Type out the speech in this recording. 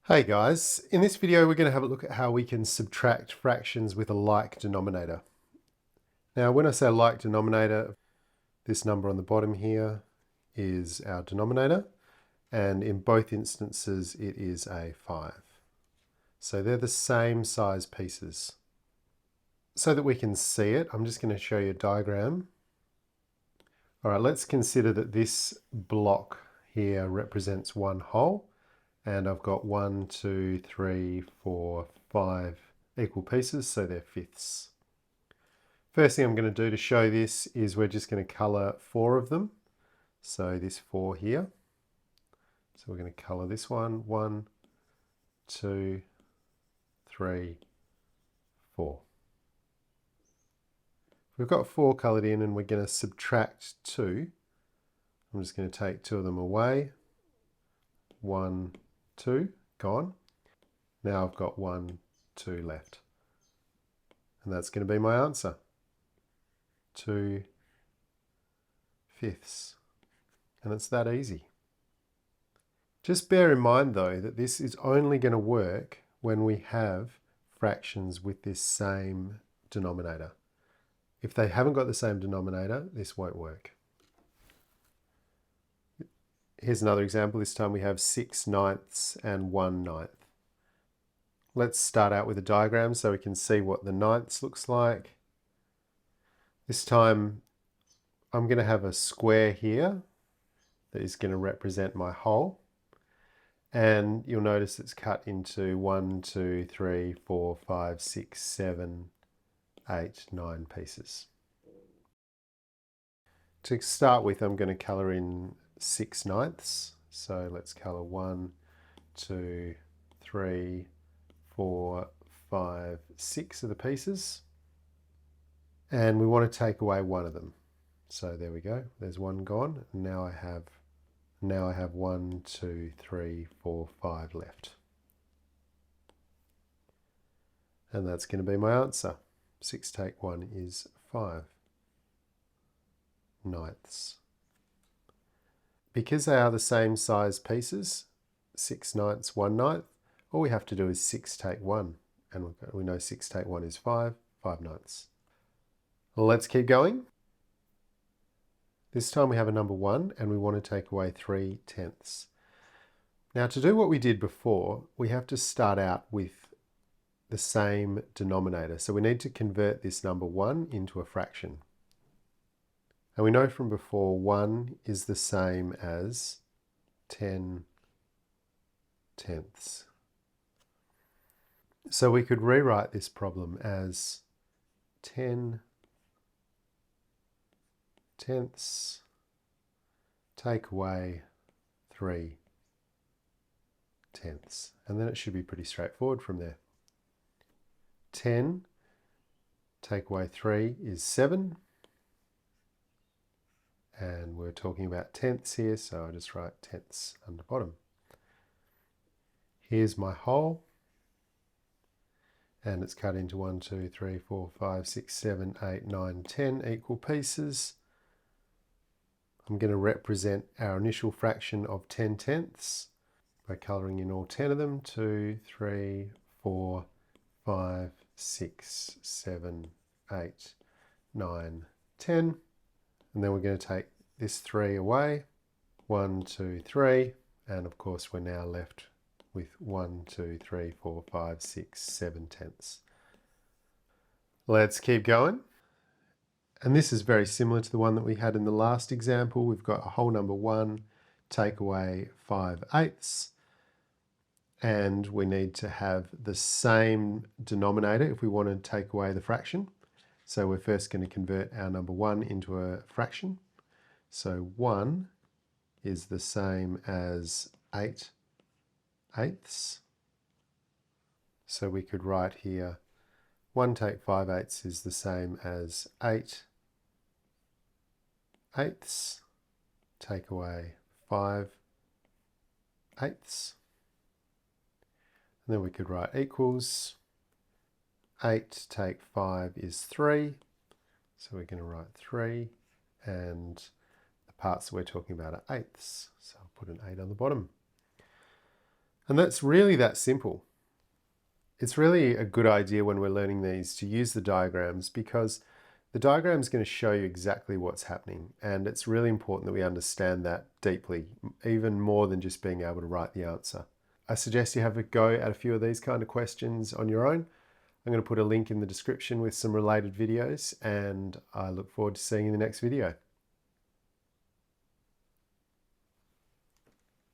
Hey guys, in this video we're going to have a look at how we can subtract fractions with a like denominator. Now when I say like denominator, this number on the bottom here is our denominator, and in both instances it is a 5. So they're the same size pieces. So that we can see it, I'm just going to show you a diagram. Alright, let's consider that this block here represents one whole. And I've got 1, 2, 3, 4, 5 equal pieces, so they're fifths. First thing I'm going to do to show this is we're just going to colour 4 of them. So this 4 here. So we're going to colour this one. 1, 2, 3, 4. We've got 4 coloured in and we're going to subtract 2. I'm just going to take 2 of them away. 1, 2, gone. Now I've got 1, 2 left. And that's going to be my answer. 2 fifths. And it's that easy. Just bear in mind though that this is only going to work when we have fractions with this same denominator. If they haven't got the same denominator, this won't work. Here's another example. This time we have 6 ninths and 1 ninth. Let's start out with a diagram so we can see what the ninths looks like. This time I'm going to have a square here that is going to represent my whole. And you'll notice it's cut into 1, 2, 3, 4, 5, 6, 7, 8, 9 pieces. To start with, I'm going to colour in 6 ninths. So let's colour 1, 2, 3, 4, 5, 6 of the pieces. And we want to take away one of them. So there we go. There's one gone. And now I have 1, 2, 3, 4, 5 left. And that's going to be my answer. 6 take 1 is 5 ninths. Because they are the same size pieces, 6 ninths, 1 ninth, all we have to do is 6 take 1. And we know 6 take 1 is 5 ninths. Let's keep going. This time we have a number 1 and we want to take away 3 tenths. Now to do what we did before, we have to start out with the same denominator. So we need to convert this number 1 into a fraction. And we know from before 1 is the same as 10 tenths. So we could rewrite this problem as 10 tenths take away 3 tenths. And then it should be pretty straightforward from there. 10 take away 3 is 7. And we're talking about tenths here, so I just write tenths on the bottom. Here's my whole. And it's cut into 1, 2, 3, 4, 5, 6, 7, 8, 9, 10 equal pieces. I'm going to represent our initial fraction of 10 tenths by colouring in all 10 of them. 2, 3, 4, 5, 6, 7, 8, 9, 10. And then we're going to take this 3 away. 1, 2, 3. And of course we're now left with 1, 2, 3, 4, 5, 6, 7 tenths. Let's keep going. And this is very similar to the one that we had in the last example. We've got a whole number 1, take away 5 eighths. And we need to have the same denominator if we want to take away the fraction. So we're first going to convert our number 1 into a fraction. So 1 is the same as 8 eighths. So we could write here 1 take 5 eighths is the same as 8 eighths. Take away 5 eighths. And then we could write equals 8 take 5 is 3. So we're going to write 3. And the parts that we're talking about are eighths. So I'll put an 8 on the bottom. And that's really that simple. It's really a good idea when we're learning these to use the diagrams, because the diagram is going to show you exactly what's happening, and it's really important that we understand that deeply, even more than just being able to write the answer. I suggest you have a go at a few of these kind of questions on your own. I'm going to put a link in the description with some related videos, and I look forward to seeing you in the next video.